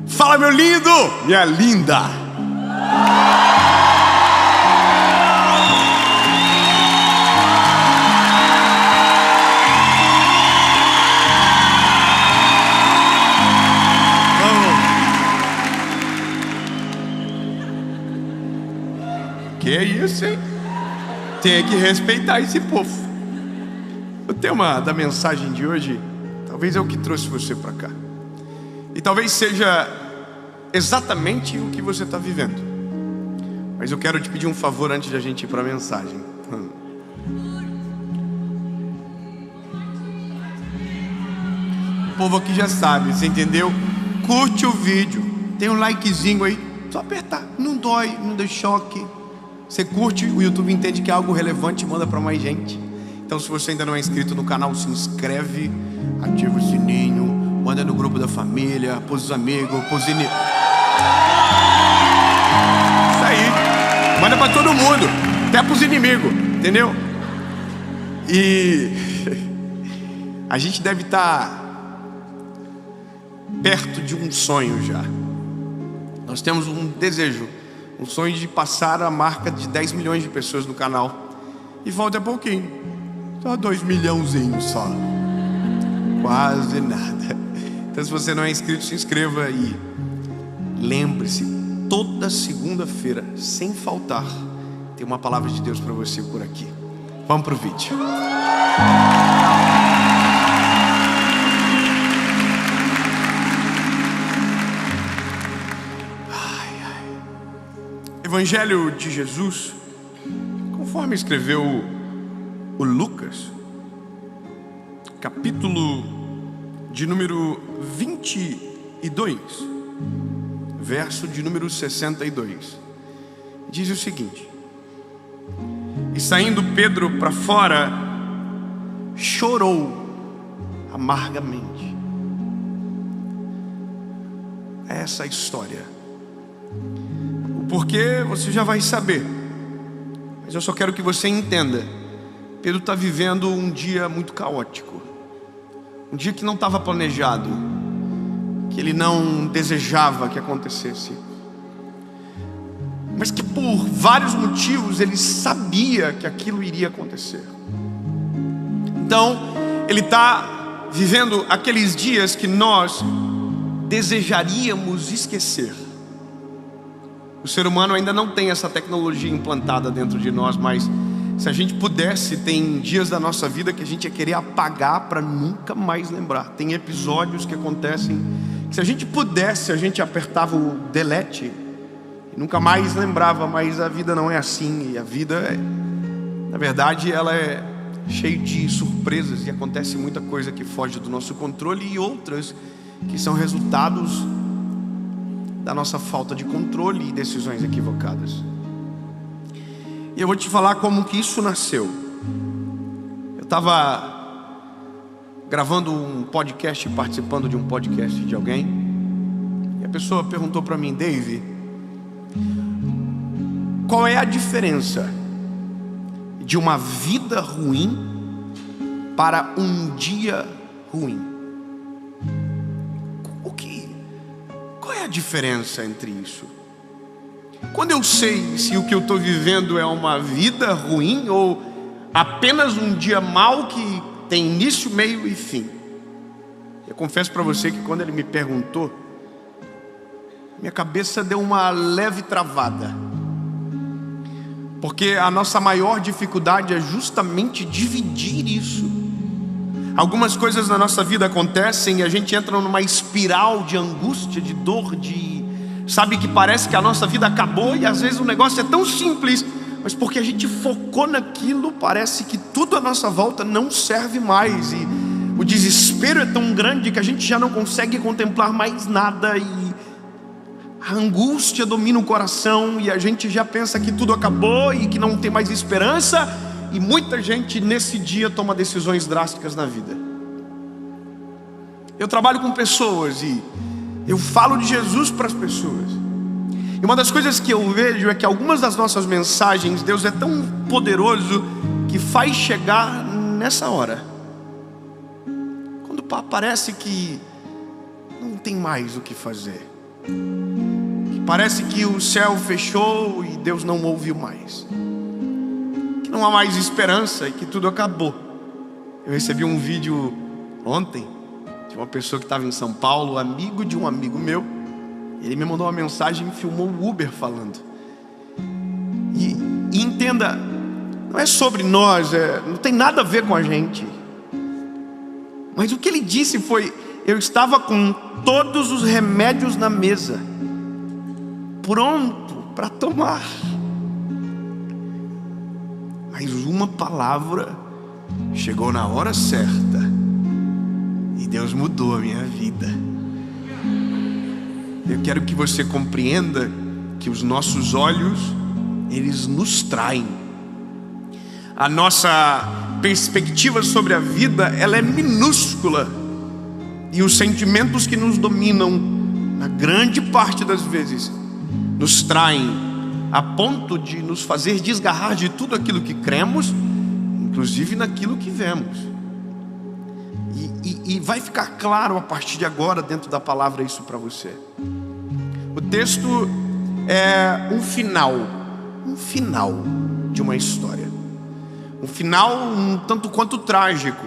Fala, meu lindo, minha linda. Que isso, hein? Tem que respeitar esse povo. O tema da mensagem de hoje talvez é o que trouxe você para cá. E talvez seja exatamente o que você está vivendo. Mas eu quero te pedir um favor antes de a gente ir para a mensagem. O povo aqui já sabe, você entendeu? Curte o vídeo, tem um likezinho aí, só apertar, não dói, não dá choque. Você curte, o YouTube entende que é algo relevante e manda para mais gente. Então, se você ainda não é inscrito no canal, se inscreve, ativa o sininho, manda no grupo da família, pôs os amigos, pôs Isso aí, manda para todo mundo, até pros inimigos, entendeu? E a gente deve estar perto de um sonho já. Nós temos um desejo, um sonho de passar a marca de 10 milhões de pessoas no canal. E falta pouquinho, só 2 milhãozinhos só, quase nada. Então, se você não é inscrito, se inscreva e lembre-se, toda segunda-feira, sem faltar, tem uma palavra de Deus para você por aqui. Vamos pro vídeo. Evangelho de Jesus, conforme escreveu o Lucas, capítulo de número 22, verso de número 62, diz o seguinte: e saindo Pedro para fora, chorou amargamente. Essa é a história. Porque você já vai saber, mas eu só quero que você entenda. Pedro está vivendo um dia muito caótico, um dia que não estava planejado, que ele não desejava que acontecesse, mas que por vários motivos ele sabia que aquilo iria acontecer. Então ele está vivendo aqueles dias que nós desejaríamos esquecer. O ser humano ainda não tem essa tecnologia implantada dentro de nós, mas se a gente pudesse, tem dias da nossa vida que a gente ia querer apagar para nunca mais lembrar. Tem episódios que acontecem que, se a gente pudesse, a gente apertava o delete e nunca mais lembrava. Mas a vida não é assim. E a vida, na verdade, ela é cheia de surpresas, e acontece muita coisa que foge do nosso controle, e outras que são resultados da nossa falta de controle e decisões equivocadas. E eu vou te falar como que isso nasceu. Eu estava gravando um podcast, participando de um podcast de alguém, e a pessoa perguntou para mim: Dave, qual é a diferença de uma vida ruim para um dia ruim? Qual é a diferença entre isso? Quando eu sei se o que eu estou vivendo é uma vida ruim ou apenas um dia mau que tem início, meio e fim? Eu confesso para você que quando ele me perguntou, minha cabeça deu uma leve travada, porque a nossa maior dificuldade é justamente dividir isso. Algumas coisas na nossa vida acontecem e a gente entra numa espiral de angústia, de dor, sabe, que parece que a nossa vida acabou, e às vezes o negócio é tão simples, mas porque a gente focou naquilo, parece que tudo à nossa volta não serve mais, e o desespero é tão grande que a gente já não consegue contemplar mais nada, e a angústia domina o coração, e a gente já pensa que tudo acabou e que não tem mais esperança. E muita gente nesse dia toma decisões drásticas na vida. Eu trabalho com pessoas e eu falo de Jesus para as pessoas. E uma das coisas que eu vejo é que algumas das nossas mensagens, Deus é tão poderoso que faz chegar nessa hora, quando parece que não tem mais o que fazer. Que parece que o céu fechou e Deus não ouviu mais. Que não há mais esperança e que tudo acabou. Eu recebi um vídeo ontem de uma pessoa que estava em São Paulo, amigo de um amigo meu. Ele me mandou uma mensagem e filmou o Uber falando. E entenda, não é sobre nós, não tem nada a ver com a gente. Mas o que ele disse foi: eu estava com todos os remédios na mesa, pronto para tomar, mas uma palavra chegou na hora certa e Deus mudou a minha vida. Eu quero que você compreenda que os nossos olhos, eles nos traem. A nossa perspectiva sobre a vida, ela é minúscula. E os sentimentos que nos dominam, na grande parte das vezes, nos traem a ponto de nos fazer desgarrar de tudo aquilo que cremos, inclusive naquilo que vemos. E vai ficar claro a partir de agora dentro da palavra isso para você. O texto é um final de uma história. Um final um tanto quanto trágico.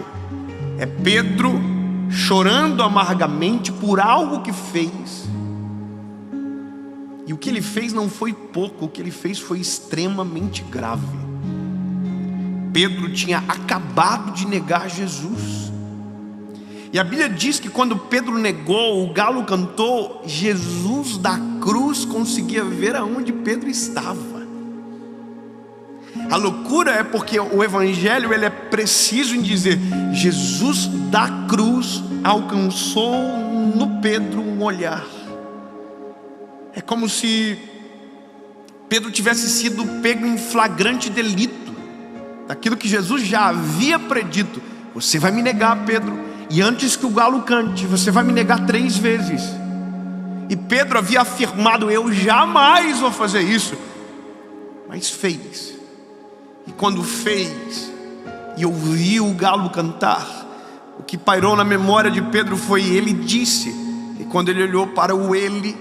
É Pedro chorando amargamente por algo que fez. E o que ele fez não foi pouco, o que ele fez foi extremamente grave. Pedro tinha acabado de negar Jesus. E a Bíblia diz que quando Pedro negou, o galo cantou, Jesus da cruz conseguia ver aonde Pedro estava. A loucura é porque o Evangelho, ele é preciso em dizer: Jesus da cruz alcançou no Pedro um olhar. É como se Pedro tivesse sido pego em flagrante delito daquilo que Jesus já havia predito: você vai me negar, Pedro, e antes que o galo cante, você vai me negar 3 vezes. E Pedro havia afirmado: eu jamais vou fazer isso. Mas fez. E quando fez e ouviu o galo cantar, o que pairou na memória de Pedro foi: ele disse. E quando ele olhou para o ele,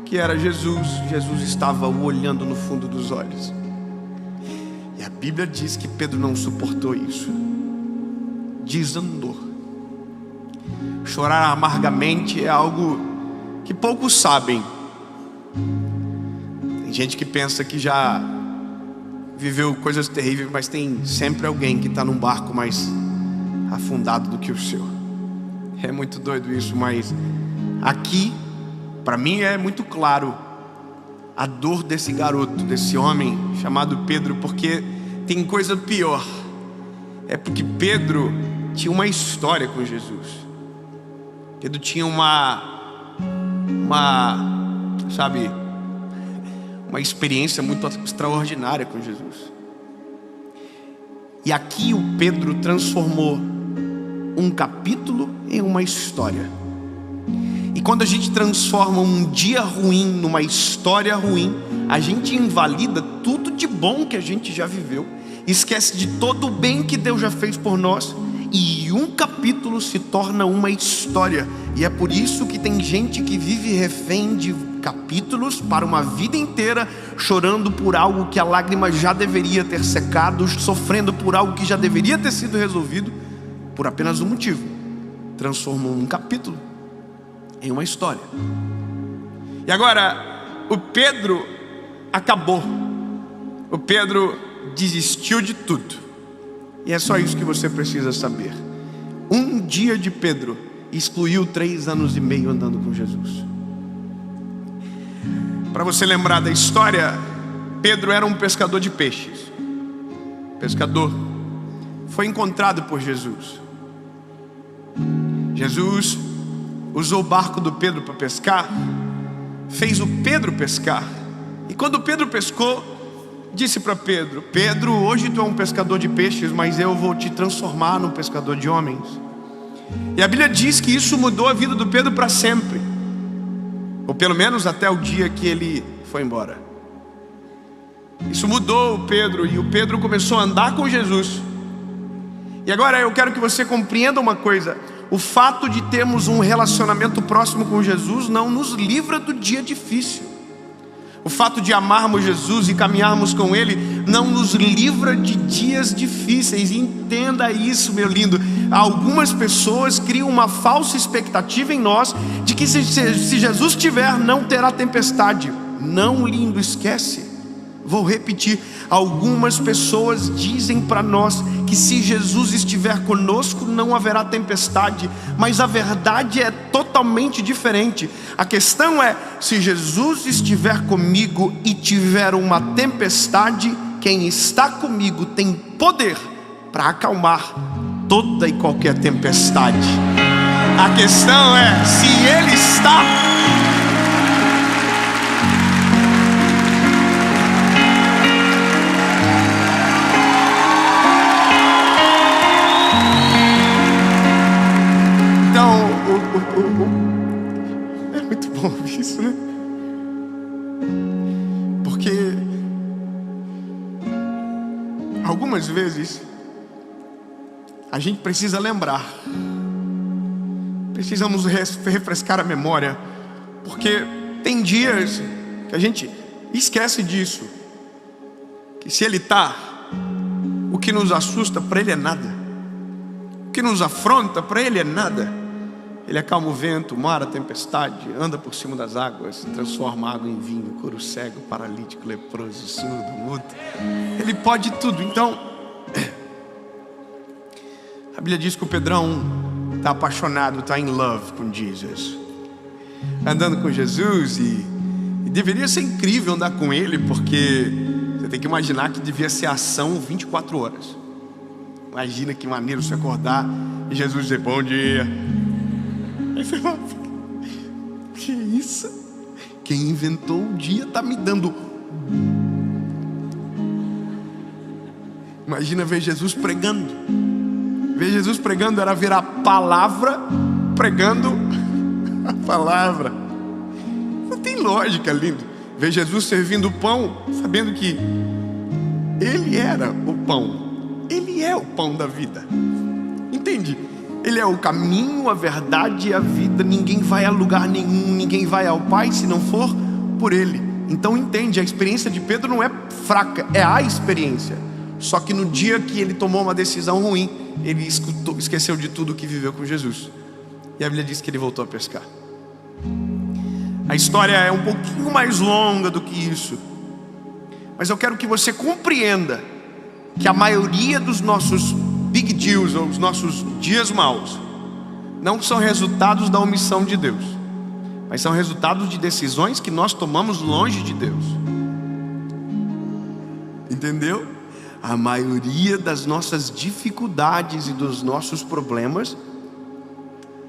que era Jesus, Jesus estava o olhando no fundo dos olhos. E a Bíblia diz que Pedro não suportou isso, desandou. Chorar amargamente é algo que poucos sabem. Tem gente que pensa que já viveu coisas terríveis, mas tem sempre alguém que está num barco mais afundado do que o seu. É muito doido isso, mas aqui, para mim, é muito claro a dor desse garoto, desse homem chamado Pedro, porque tem coisa pior. É porque Pedro tinha uma história com Jesus. Pedro tinha uma experiência muito extraordinária com Jesus. E aqui o Pedro transformou um capítulo em uma história. E quando a gente transforma um dia ruim numa história ruim, a gente invalida tudo de bom que a gente já viveu, esquece de todo o bem que Deus já fez por nós, e um capítulo se torna uma história. E é por isso que tem gente que vive refém de capítulos para uma vida inteira, chorando por algo que a lágrima já deveria ter secado, sofrendo por algo que já deveria ter sido resolvido, por apenas um motivo: transformou um capítulo em uma história. E agora, o Pedro acabou. O Pedro desistiu de tudo. E é só isso que você precisa saber. Um dia de Pedro excluiu 3 anos e meio andando com Jesus. Para você lembrar da história, Pedro era um pescador de peixes. Pescador. Foi encontrado por Jesus. Jesus usou o barco do Pedro para pescar, fez o Pedro pescar. E quando Pedro pescou, disse para Pedro: Pedro, hoje tu é um pescador de peixes, mas eu vou te transformar num pescador de homens. E a Bíblia diz que isso mudou a vida do Pedro para sempre, ou pelo menos até o dia que ele foi embora. Isso mudou o Pedro, e o Pedro começou a andar com Jesus. E agora eu quero que você compreenda uma coisa: o fato de termos um relacionamento próximo com Jesus não nos livra do dia difícil. O fato de amarmos Jesus e caminharmos com Ele não nos livra de dias difíceis. Entenda isso, meu lindo. Algumas pessoas criam uma falsa expectativa em nós de que se Jesus estiver, não terá tempestade. Não, lindo, esquece. Vou repetir. Algumas pessoas dizem para nós que se Jesus estiver conosco não haverá tempestade, mas a verdade é totalmente diferente. A questão é, se Jesus estiver comigo e tiver uma tempestade, quem está comigo tem poder para acalmar toda e qualquer tempestade. A questão é, se Ele está... É muito bom isso, né? Porque algumas vezes a gente precisa lembrar, precisamos refrescar a memória, porque tem dias que a gente esquece disso, que se Ele está, o que nos assusta para Ele é nada, o que nos afronta para Ele é nada. Ele acalma o vento, o mar, a tempestade, anda por cima das águas, transforma a água em vinho, cura o cego, paralítico, leproso, surdo, mudo. Ele pode tudo. Então, a Bíblia diz que o Pedrão está apaixonado, está in love com Jesus, andando com Jesus, e deveria ser incrível andar com Ele, porque você tem que imaginar que devia ser ação 24 horas. Imagina que maneiro você acordar e Jesus dizer bom dia. Aí você fala, que isso? Quem inventou o dia está me dando. Imagina ver Jesus pregando. Ver Jesus pregando era ver a palavra pregando a palavra. Não tem lógica, lindo. Ver Jesus servindo o pão, sabendo que Ele era o pão. Ele é o pão da vida. Entende? Ele é o caminho, a verdade e a vida. Ninguém vai a lugar nenhum, ninguém vai ao Pai se não for por Ele. Então entende, a experiência de Pedro não é fraca, é a experiência. Só que no dia que ele tomou uma decisão ruim, ele esqueceu de tudo que viveu com Jesus. E a Bíblia diz que ele voltou a pescar. A história é um pouquinho mais longa do que isso, mas eu quero que você compreenda que a maioria dos nossos big deals, ou os nossos dias maus, não são resultados da omissão de Deus, mas são resultados de decisões que nós tomamos longe de Deus. Entendeu? A maioria das nossas dificuldades e dos nossos problemas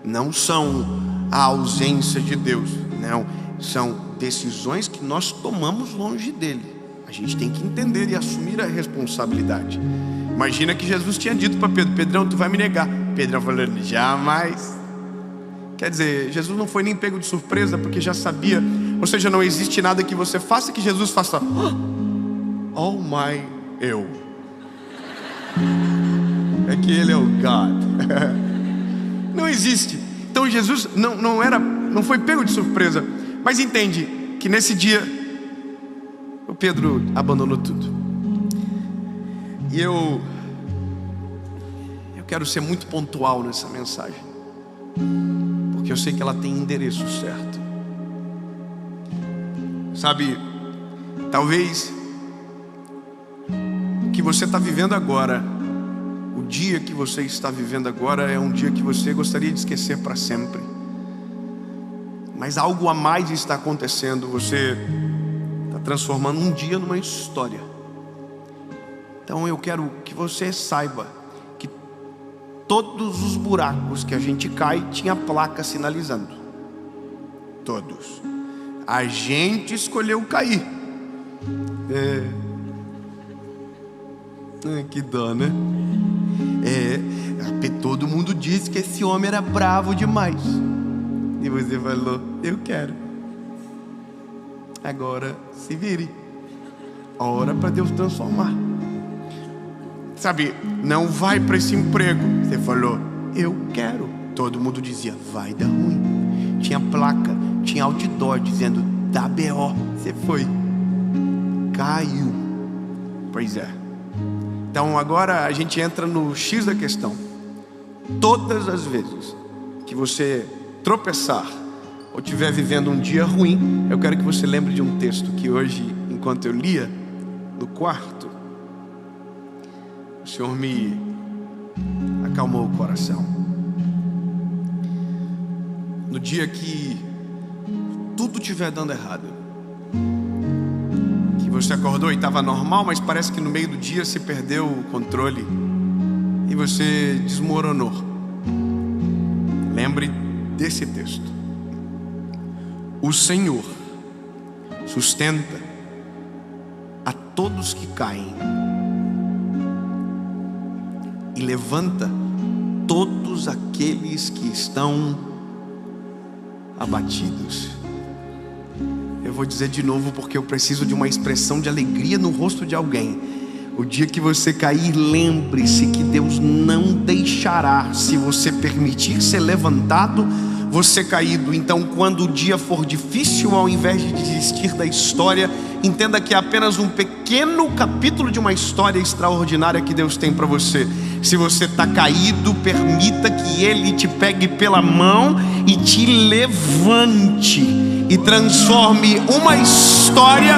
não são a ausência de Deus, não, são decisões que nós tomamos longe dele. A gente tem que entender e assumir a responsabilidade. Imagina que Jesus tinha dito para Pedro: Pedrão, tu vai me negar. Pedrão falou: jamais. Quer dizer, Jesus não foi nem pego de surpresa, porque já sabia. Ou seja, não existe nada que você faça que Jesus faça. Oh my, eu. É que Ele é o God. Não existe. Então Jesus não foi pego de surpresa. Mas entende que nesse dia o Pedro abandonou tudo. E eu quero ser muito pontual nessa mensagem, porque eu sei que ela tem endereço certo. Sabe, talvez o que você está vivendo agora, o dia que você está vivendo agora, é um dia que você gostaria de esquecer para sempre. Mas algo a mais está acontecendo. Você está transformando um dia numa história. Então eu quero que você saiba que todos os buracos que a gente cai tinha placa sinalizando. Todos. A gente escolheu cair. Que dó, né? Todo mundo disse que esse homem era bravo demais. E você falou: eu quero. Agora se vire. Ora para Deus transformar. Sabe, não vai para esse emprego. Você falou: eu quero. Todo mundo dizia, vai dar ruim. Tinha placa, tinha outdoor dizendo, dá BO. Você foi, caiu. Pois é. Então agora a gente entra no X da questão. Todas as vezes que você tropeçar ou estiver vivendo um dia ruim, eu quero que você lembre de um texto que hoje, enquanto eu lia no quarto, o Senhor me acalmou o coração. No dia que tudo estiver dando errado, que você acordou e estava normal, mas parece que no meio do dia se perdeu o controle e você desmoronou. Lembre desse texto. O Senhor sustenta a todos que caem e levanta todos aqueles que estão abatidos. Eu vou dizer de novo porque eu preciso de uma expressão de alegria no rosto de alguém. O dia que você cair, lembre-se que Deus não deixará, se você permitir ser levantado, você caído. Então quando o dia for difícil, ao invés de desistir da história, entenda que é apenas um pequeno capítulo de uma história extraordinária que Deus tem para você. Se você está caído, permita que Ele te pegue pela mão e te levante e transforme uma história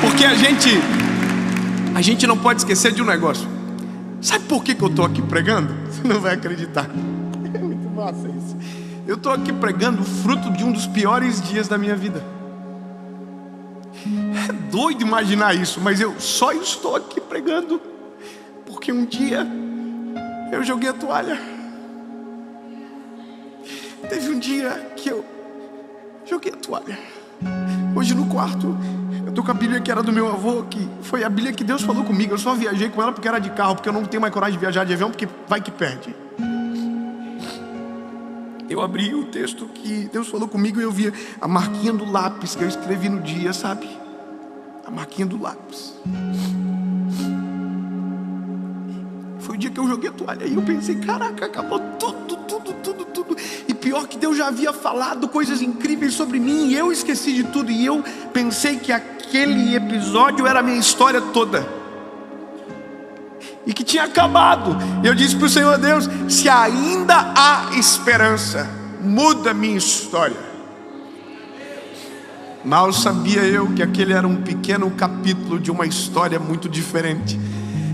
porque a gente não pode esquecer de um negócio. Sabe por que eu estou aqui pregando? Você não vai acreditar. É muito massa isso. Eu estou aqui pregando o fruto de um dos piores dias da minha vida. É doido imaginar isso, mas eu só estou aqui pregando porque um dia eu joguei a toalha. Teve um dia que eu joguei a toalha. Hoje no quarto eu tô com a Bíblia que era do meu avô, que foi a Bíblia que Deus falou comigo. Eu só viajei com ela porque era de carro, porque eu não tenho mais coragem de viajar de avião, porque vai que perde. Eu abri o texto que Deus falou comigo e eu via a marquinha do lápis que eu escrevi no dia, sabe? A marquinha do lápis. Foi o dia que eu joguei a toalha e eu pensei, caraca, acabou tudo. E pior que Deus já havia falado coisas incríveis sobre mim e eu esqueci de tudo. E eu pensei que aquele episódio era a minha história toda e que tinha acabado. E eu disse para o Senhor, Deus, se ainda há esperança, muda a minha história. Mal sabia eu que aquele era um pequeno capítulo de uma história muito diferente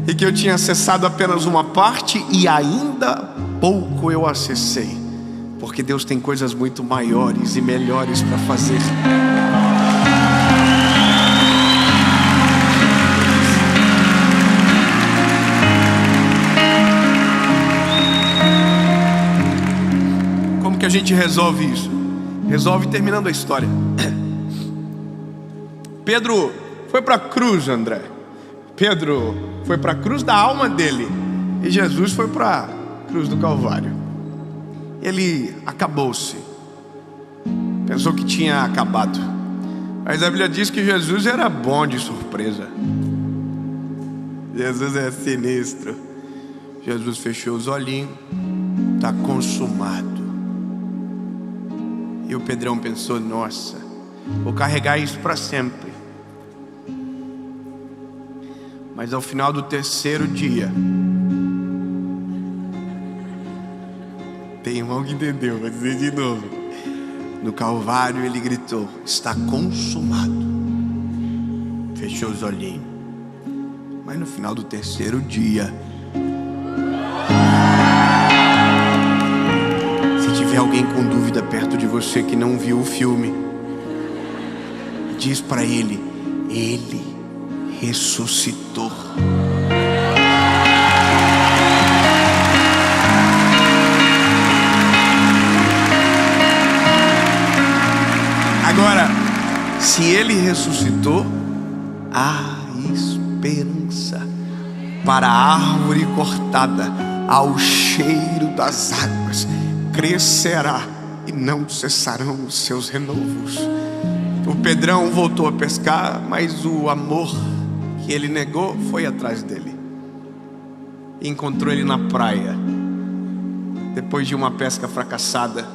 e que eu tinha acessado apenas uma parte e ainda pouco eu acessei, porque Deus tem coisas muito maiores e melhores para fazer. Como que a gente resolve isso? Resolve terminando a história. Pedro foi para a cruz, André. Pedro foi para a cruz da alma dele e Jesus foi para a cruz do Calvário. Ele acabou-se. Pensou que tinha acabado, mas a Bíblia diz que Jesus era bom de surpresa. Jesus é sinistro. Jesus fechou os olhinhos. Está consumado. E o Pedrão pensou, nossa, vou carregar isso para sempre. Mas ao final do terceiro dia, tem irmão que entendeu, vou dizer de novo. No Calvário ele gritou, está consumado. Fechou os olhinhos. Mas no final do terceiro dia, se tiver alguém com dúvida perto de você que não viu o filme, diz para ele, ele ressuscitou. Agora, se ele ressuscitou, há esperança para a árvore cortada ao cheiro das águas. Crescerá e não cessarão os seus renovos. O Pedrão voltou a pescar, mas o amor que ele negou foi atrás dele. E encontrou ele na praia, depois de uma pesca fracassada.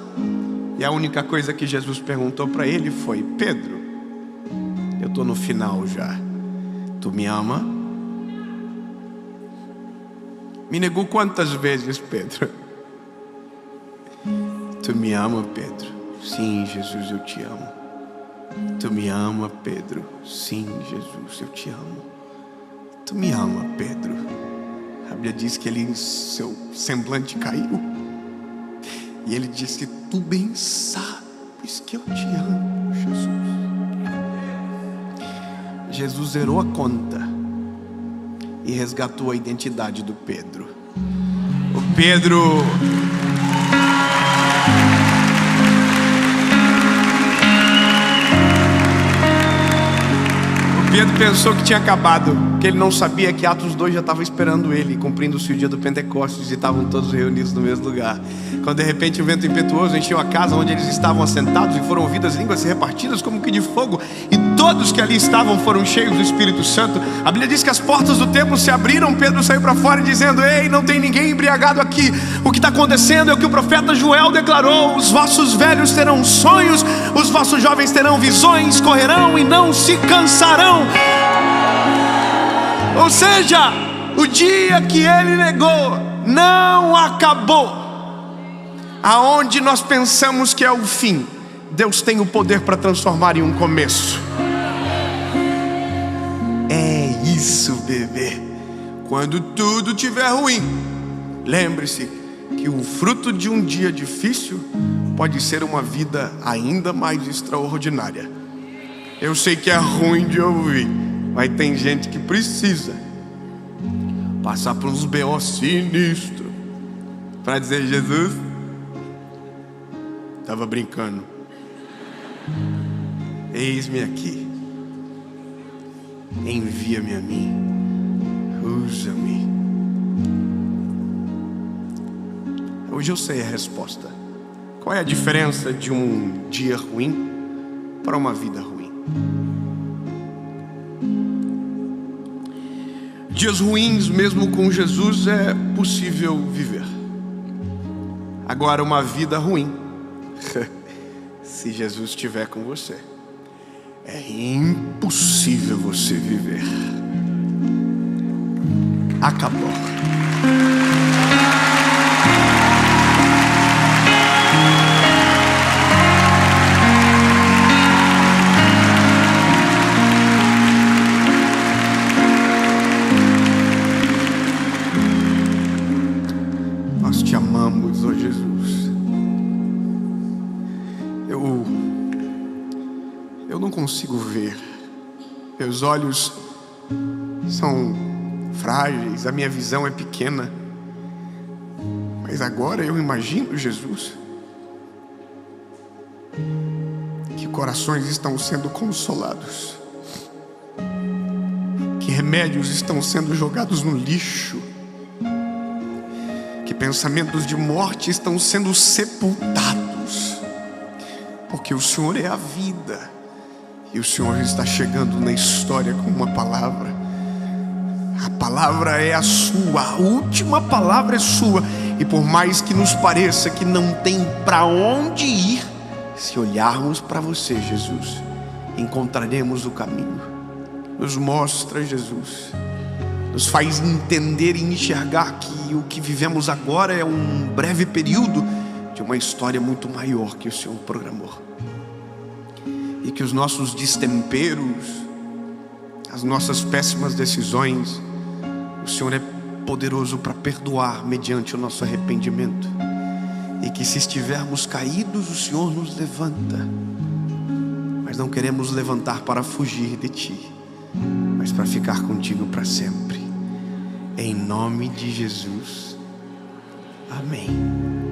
E a única coisa que Jesus perguntou para ele foi: Pedro, eu estou no final já, tu me ama? Me negou quantas vezes, Pedro? Tu me ama, Pedro? Sim, Jesus, eu te amo. Tu me ama, Pedro? Sim, Jesus, eu te amo. Tu me ama, Pedro? A Bíblia diz que seu semblante caiu. E ele disse: tu bem sabes que eu te amo, Jesus. Jesus zerou a conta e resgatou a identidade do Pedro. O Pedro pensou que tinha acabado, que ele não sabia que Atos 2 já estava esperando ele, cumprindo-se o dia do Pentecostes, e estavam todos reunidos no mesmo lugar. Quando de repente o vento impetuoso encheu a casa onde eles estavam assentados, e foram ouvidas línguas repartidas como que de fogo, e todos que ali estavam foram cheios do Espírito Santo. A Bíblia diz que as portas do templo se abriram. Pedro saiu para fora dizendo: ei, não tem ninguém embriagado aqui. O que está acontecendo é o que o profeta Joel declarou: os vossos velhos terão sonhos, os vossos jovens terão visões, correrão e não se cansarão. Ou seja, o dia que ele negou não acabou. Aonde nós pensamos que é o fim, Deus tem o poder para transformar em um começo. É isso, bebê. Quando tudo estiver ruim, lembre-se que o fruto de um dia difícil pode ser uma vida ainda mais extraordinária. Eu sei que é ruim de ouvir, mas tem gente que precisa passar por uns B.O. sinistros para dizer: Jesus, estava brincando, eis-me aqui, envia-me a mim, usa-me. Hoje eu sei a resposta. Qual é a diferença de um dia ruim para uma vida ruim? Dias ruins, mesmo com Jesus, é possível viver. Agora, uma vida ruim, se Jesus estiver com você, é impossível você viver. Acabou. Nós te amamos, ó Jesus. Eu não consigo ver. Meus olhos são frágeis, a minha visão é pequena. Mas agora eu imagino, Jesus, que corações estão sendo consolados, que remédios estão sendo jogados no lixo, que pensamentos de morte estão sendo sepultados, porque o Senhor é a vida, e o Senhor está chegando na história com uma palavra. A palavra é a sua, a última palavra é sua. E por mais que nos pareça que não tem para onde ir, se olharmos para você, Jesus, encontraremos o caminho. Nos mostra, Jesus, nos faz entender e enxergar que o que vivemos agora é um breve período de uma história muito maior que o Senhor programou. E que os nossos destemperos, as nossas péssimas decisões, o Senhor é poderoso para perdoar mediante o nosso arrependimento. E que se estivermos caídos, o Senhor nos levanta. Mas não queremos levantar para fugir de Ti, mas para ficar contigo para sempre. Em nome de Jesus. Amém.